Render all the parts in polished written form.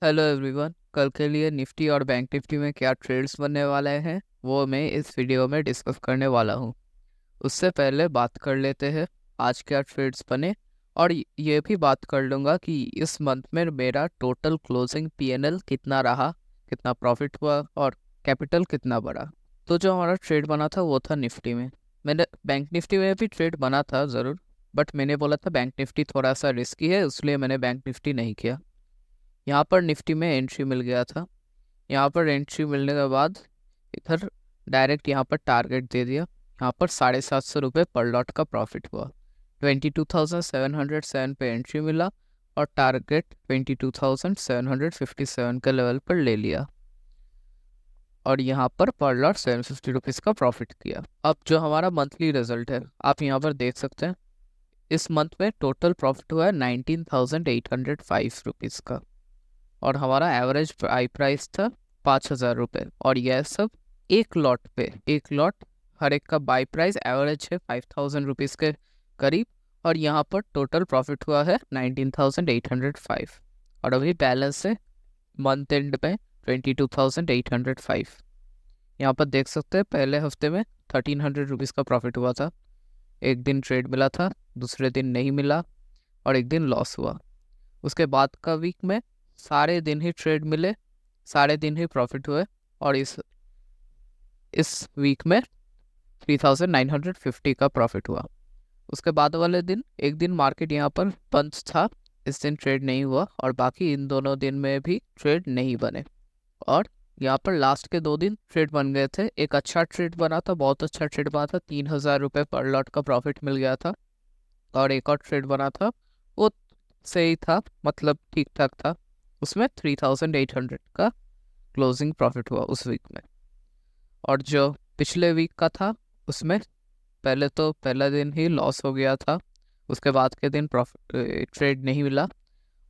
Hello everyone. कल के लिए निफ्टी और बैंक निफ्टी में क्या ट्रेड्स बनने वाले हैं वो मैं इस वीडियो में डिस्कस करने वाला हूँ। उससे पहले बात कर लेते हैं आज क्या ट्रेड्स बने, और ये भी बात कर लूँगा कि इस मंथ में मेरा टोटल क्लोजिंग पीएनएल कितना रहा, कितना प्रॉफिट हुआ और कैपिटल कितना बढ़ा। तो जो हमारा ट्रेड बना था वो था निफ्टी में। मैंने बैंक निफ्टी में भी ट्रेड बना था ज़रूर, बट मैंने बोला था बैंक निफ्टी थोड़ा सा रिस्की है, इसलिए मैंने बैंक निफ्टी नहीं किया। यहाँ पर निफ्टी में एंट्री मिल गया था। यहाँ पर एंट्री मिलने के बाद इधर डायरेक्ट यहाँ पर टारगेट दे दिया। यहाँ पर 750 रुपये पर लॉट का प्रॉफिट हुआ। 22,707 पे एंट्री मिला और टारगेट 22,757 के लेवल पर ले लिया, और यहाँ पर लॉट 750 रुपीज़ का प्रॉफिट किया। अब जो हमारा मंथली रिजल्ट है आप यहाँ पर देख सकते हैं। इस मंथ में टोटल प्रॉफिट हुआ है 19,805 रुपीज़ का, और हमारा एवरेज आई प्राइस था 5,000 रुपये। और यह सब एक लॉट पे, एक लॉट हर एक का बाई प्राइस एवरेज है 5,000 रुपीज़ के करीब, और यहाँ पर टोटल प्रॉफिट हुआ है 19,805, और अभी बैलेंस है मंथ एंड में 22,805। यहाँ पर देख सकते हैं पहले हफ्ते में 1,300 रुपीज़ का प्रॉफिट हुआ था। एक दिन ट्रेड मिला था, दूसरे दिन नहीं मिला, और एक दिन लॉस हुआ। उसके बाद का वीक में सारे दिन ही ट्रेड मिले, सारे दिन ही प्रॉफिट हुए, और इस वीक में 3,950 का प्रॉफिट हुआ। उसके बाद वाले दिन एक दिन मार्केट यहाँ पर बंद था, इस दिन ट्रेड नहीं हुआ, और बाकी इन दोनों दिन में भी ट्रेड नहीं बने। और यहाँ पर लास्ट के 2 दिन ट्रेड बन गए थे। एक अच्छा ट्रेड बना था, बहुत अच्छा ट्रेड बना था, 3,000 रुपये पर लॉट का प्रॉफिट मिल गया था। और एक और ट्रेड बना था, वो सही था, मतलब ठीक ठाक था, उसमें 3,800 का क्लोजिंग प्रॉफिट हुआ उस वीक में। और जो पिछले वीक का था उसमें पहले तो पहला दिन ही लॉस हो गया था, उसके बाद के दिन प्रॉफिट ट्रेड नहीं मिला,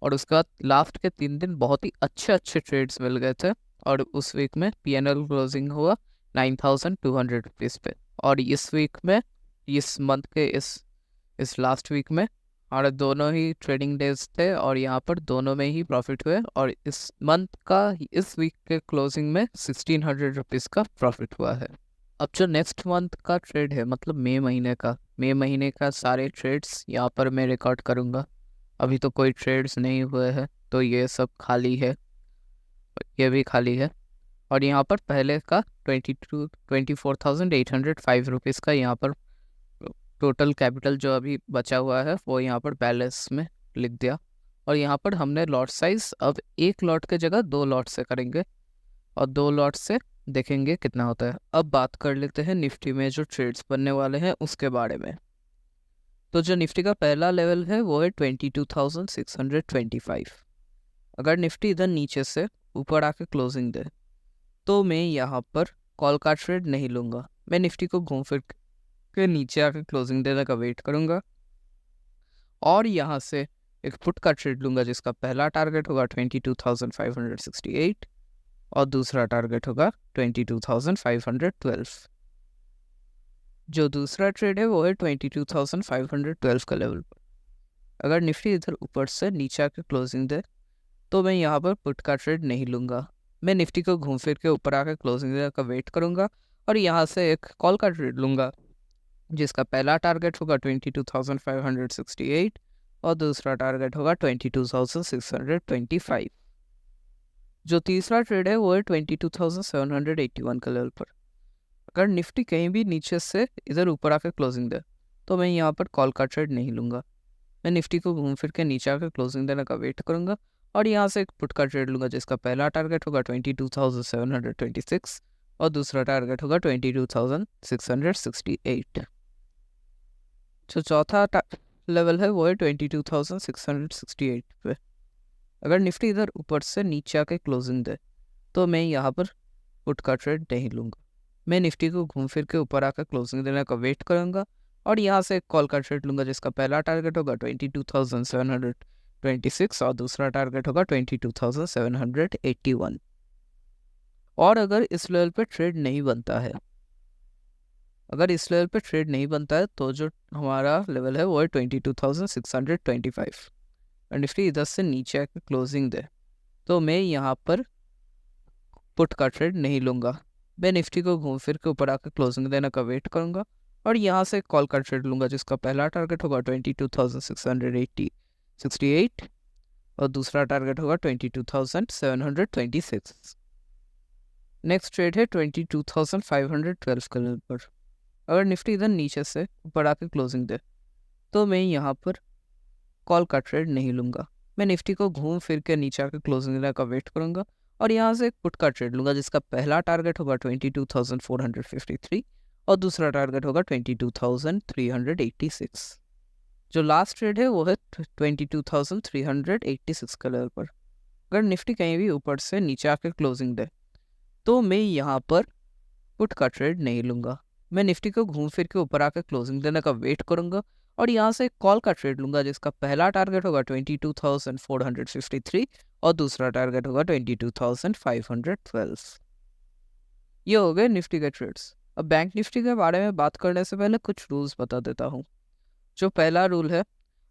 और उसके बाद लास्ट के 3 दिन बहुत ही अच्छे अच्छे ट्रेड्स मिल गए थे, और उस वीक में पीएनएल क्लोजिंग हुआ 9,200 रुपीज़ पे। और इस वीक में, इस मंथ के इस लास्ट वीक में हमारे दोनों ही ट्रेडिंग डेज थे, और यहाँ पर दोनों में ही प्रॉफिट हुए, और इस मंथ का, इस वीक के क्लोजिंग में 1,600 रुपीज़ का प्रॉफिट हुआ है। अब जो नेक्स्ट मंथ का ट्रेड है, मतलब मई महीने का सारे ट्रेड्स यहाँ पर मैं रिकॉर्ड करूँगा। अभी तो कोई ट्रेड्स नहीं हुए हैं, तो ये सब खाली है, ये भी खाली है। और यहाँ पर पहले का 24,805 रुपीज़ का यहाँ पर टोटल कैपिटल जो अभी बचा हुआ है वो यहाँ पर बैलेंस में लिख दिया। और यहाँ पर हमने लॉट साइज अब एक लॉट के जगह 2 लॉट से करेंगे, और 2 लॉट से देखेंगे कितना होता है। अब बात कर लेते हैं निफ्टी में जो ट्रेड्स बनने वाले हैं उसके बारे में। तो जो निफ्टी का पहला लेवल है वो है 22,625। अगर निफ्टी इधर नीचे से ऊपर आके क्लोजिंग दे तो मैं यहाँ पर कॉल का ट्रेड नहीं लूँगा। मैं निफ्टी को घूम फिर के नीचे आके क्लोजिंग देने का वेट करूँगा, और यहाँ से एक पुट का ट्रेड लूँगा जिसका पहला टारगेट होगा 22,568 और दूसरा टारगेट होगा 22,512। जो दूसरा ट्रेड है वो है 22,512 का लेवल पर। अगर निफ्टी इधर ऊपर से नीचे आके क्लोजिंग दे तो मैं यहाँ पर पुट का ट्रेड नहीं लूँगा। मैं निफ्टी को घूम फिर के ऊपर आकर क्लोजिंग देने का वेट करूँगा, और यहाँ से एक कॉल का ट्रेड लूँगा जिसका पहला टारगेट होगा 22,568 और दूसरा टारगेट होगा 22,625। जो तीसरा ट्रेड है वो है 22,781 का लेवल पर। अगर निफ्टी कहीं भी नीचे से इधर ऊपर आकर क्लोजिंग दे तो मैं यहाँ पर कॉल का ट्रेड नहीं लूँगा। मैं निफ्टी को घूम फिर के नीचे आकर क्लोजिंग देने का वेट करूँगा, और यहाँ से एक पुट का ट्रेड लूँगा जिसका पहला टारगेट होगा 22,726 और दूसरा टारगेट होगा 22,668। जो चौथा लेवल है वो है 22,668 पे। अगर निफ्टी इधर ऊपर से नीचे आके क्लोजिंग दे तो मैं यहाँ पर पुट का ट्रेड नहीं लूँगा। मैं निफ्टी को घूम फिर के ऊपर आकर क्लोजिंग देने का वेट करूँगा, और यहाँ से एक कॉल का ट्रेड लूँगा जिसका पहला टारगेट होगा 22,726 और दूसरा टारगेट होगा 22,781। और अगर इस लेवल पे ट्रेड नहीं बनता है, अगर इस लेवल पे ट्रेड नहीं बनता है तो जो हमारा लेवल है वो है 22,625। और निफ्टी इधर से नीचे आकर क्लोजिंग दे तो मैं यहाँ पर पुट का ट्रेड नहीं लूँगा। मैं निफ्टी को घूम फिर के ऊपर आकर क्लोजिंग देने का वेट करूँगा और यहाँ से कॉल का ट्रेड लूँगा जिसका पहला टारगेट होगा 22,668 और दूसरा टारगेट होगा 22,726। नेक्स्ट ट्रेड है 22,512 के लेवल पर। अगर निफ्टी इधर नीचे से ऊपर आकर क्लोजिंग दे तो मैं यहाँ पर कॉल का ट्रेड नहीं लूँगा। मैं निफ्टी को घूम फिर के नीचे आकर क्लोजिंग देने का वेट करूँगा और यहाँ से एक पुट का ट्रेड लूँगा जिसका पहला टारगेट होगा 22,453 और दूसरा टारगेट होगा 22,386। जो लास्ट ट्रेड है वो है 22,386 के लेवल पर। अगर निफ्टी कहीं भी ऊपर से नीचे आकर क्लोजिंग दे तो मैं यहाँ पर पुट का ट्रेड नहीं लूँगा। मैं निफ्टी को घूम फिर के ऊपर आकर क्लोजिंग देने का वेट करूँगा और यहाँ से कॉल का ट्रेड लूँगा जिसका पहला टारगेट होगा 22,453 और दूसरा टारगेट होगा 22,512। ये हो गए निफ्टी के ट्रेड्स। अब बैंक निफ्टी के बारे में बात करने से पहले कुछ रूल्स बता देता हूँ। जो पहला रूल है,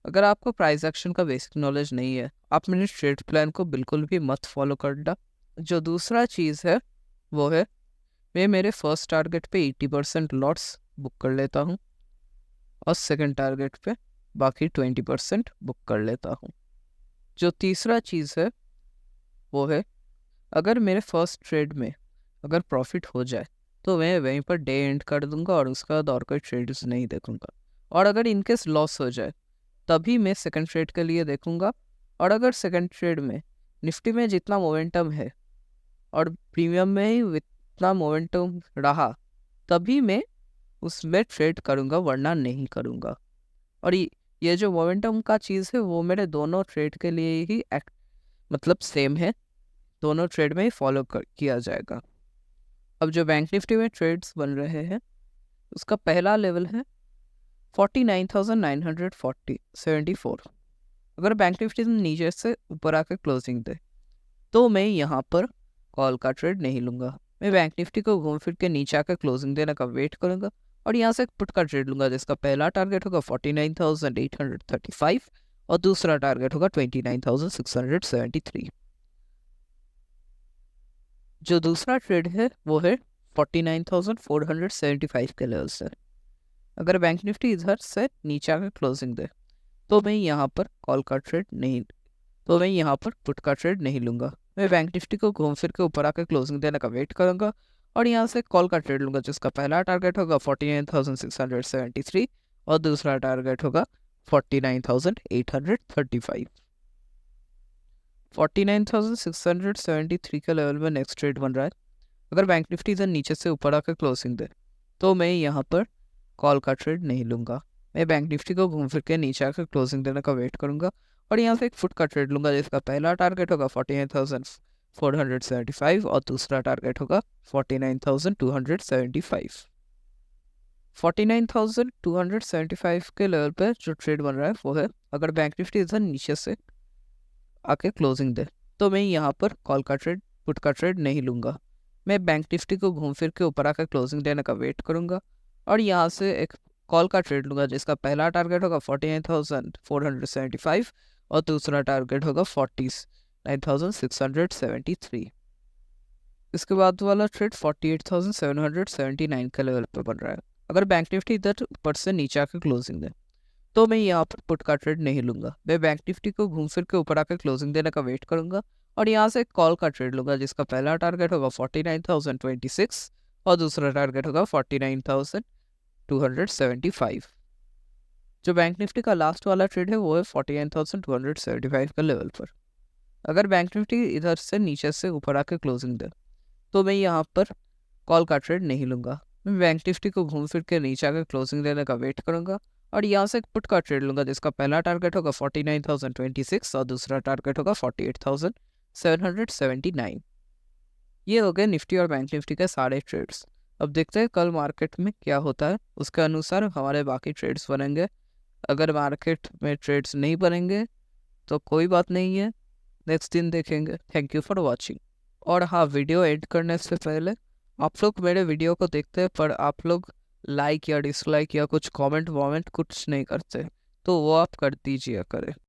अगर आपको प्राइस एक्शन का बेसिक नॉलेज नहीं है आप मेरे ट्रेड प्लान को बिल्कुल भी मत फॉलो करना। जो दूसरा चीज़ है वो है मैं मेरे फर्स्ट टारगेट पे 80% लॉट्स बुक कर लेता हूँ और सेकंड टारगेट पे बाकी 20% बुक कर लेता हूँ। जो तीसरा चीज़ है वो है अगर मेरे फर्स्ट ट्रेड में अगर प्रॉफिट हो जाए तो मैं वहीं पर डे एंड कर दूंगा और उसके बाद और कोई ट्रेड्स नहीं देखूंगा। और अगर इनकेस लॉस हो जाए तभी मैं सेकंड ट्रेड के लिए देखूंगा। और अगर सेकंड ट्रेड में निफ्टी में जितना मोमेंटम है और प्रीमियम में ही इतना मोमेंटम रहा तभी मैं उसमें ट्रेड करूंगा, वरना नहीं करूंगा। और ये जो मोमेंटम का चीज़ है वो मेरे दोनों ट्रेड के लिए ही मतलब सेम है, दोनों ट्रेड में ही फॉलो किया जाएगा। अब जो बैंक निफ्टी में ट्रेड्स बन रहे हैं उसका पहला लेवल है 49,974। अगर बैंक निफ्टी नीचे से ऊपर आकर क्लोजिंग दे तो मैं यहाँ पर कॉल का ट्रेड नहीं लूँगा। मैं बैंक निफ्टी को घूम फिर के नीचे आकर क्लोजिंग देने का वेट करूँगा और यहाँ से एक पुट का ट्रेड लूँगा जिसका पहला टारगेट होगा 49,835 और दूसरा टारगेट होगा 29,673। जो दूसरा ट्रेड है वो है 49,475 के लेवल से। अगर बैंक निफ्टी इधर से नीचे आकर क्लोजिंग दे तो मैं यहाँ पर कॉल का ट्रेड नहीं, तो मैं यहाँ पर पुट का ट्रेड नहीं लूँगा। मैं बैंक निफ्टी को घूम फिर के ऊपर आकर क्लोजिंग देने का वेट करूँगा और यहाँ से कॉल का ट्रेड लूँगा जिसका पहला टारगेट होगा 49,673 और दूसरा टारगेट होगा 49,835। 49,673 के लेवल में नेक्स्ट ट्रेड बन रहा है। अगर बैंक निफ्टी इधर नीचे से ऊपर आकर क्लोजिंग दे तो मैं यहाँ पर कॉल का ट्रेड नहीं लूँगा। मैं बैंक निफ्टी को घूम फिर के नीचे आकर क्लोजिंग देने का वेट करूँगा और यहाँ से एक फुट का ट्रेड लूँगा जिसका पहला टारगेट होगा 48,475 और दूसरा टारगेट होगा 49,275। 49,275 के लेवल पर जो ट्रेड बन रहा है वो है अगर बैंक निफ्टी इधर नीचे से आके क्लोजिंग दे तो मैं यहाँ पर कॉल का ट्रेड, पुट का ट्रेड नहीं लूँगा। मैं बैंक निफ्टी को घूम फिर के ऊपर आकर क्लोजिंग देने का वेट करूँगा और यहाँ से एक कॉल का ट्रेड लूँगा जिसका पहला टारगेट होगा 49,475 और दूसरा टारगेट होगा 49,673। इसके बाद वाला ट्रेड 48,779 के लेवल पर बन रहा है। अगर बैंक निफ्टी इधर ऊपर से नीचे आकर क्लोजिंग दे तो मैं यहाँ पर पुट का ट्रेड नहीं लूँगा। मैं बैंक निफ्टी को घूम फिर के ऊपर आकर क्लोजिंग देने का वेट करूँगा और यहाँ से कॉल का ट्रेड लूँगा जिसका पहला टारगेट होगा 49,026 और दूसरा टारगेट होगा 49,275। जो बैंक निफ्टी का लास्ट वाला ट्रेड है वो है 49,275 का लेवल पर। अगर बैंक निफ्टी इधर से नीचे से ऊपर आकर क्लोजिंग दे तो मैं यहाँ पर कॉल का ट्रेड नहीं लूँगा। मैं बैंक निफ्टी को घूम फिर के नीचे आकर क्लोजिंग देने का वेट करूँगा और यहाँ से एक पुट का ट्रेड लूँगा जिसका पहला टारगेट होगा 49,026 और दूसरा टारगेट होगा 48,779। ये हो गए निफ्टी और बैंक निफ्टी के सारे ट्रेड्स। अब देखते हैं कल मार्केट में क्या होता है, उसके अनुसार हमारे बाकी ट्रेड्स बनेंगे। अगर मार्केट में ट्रेड्स नहीं बनेंगे तो कोई बात नहीं है, नेक्स्ट दिन देखेंगे। Thank you for watching. और हाँ, वीडियो एड करने से पहले आप लोग मेरे वीडियो को देखते हैं पर आप लोग लाइक या डिसलाइक या कुछ कमेंट वमेंट कुछ नहीं करते, तो वो आप कर दीजिए करें।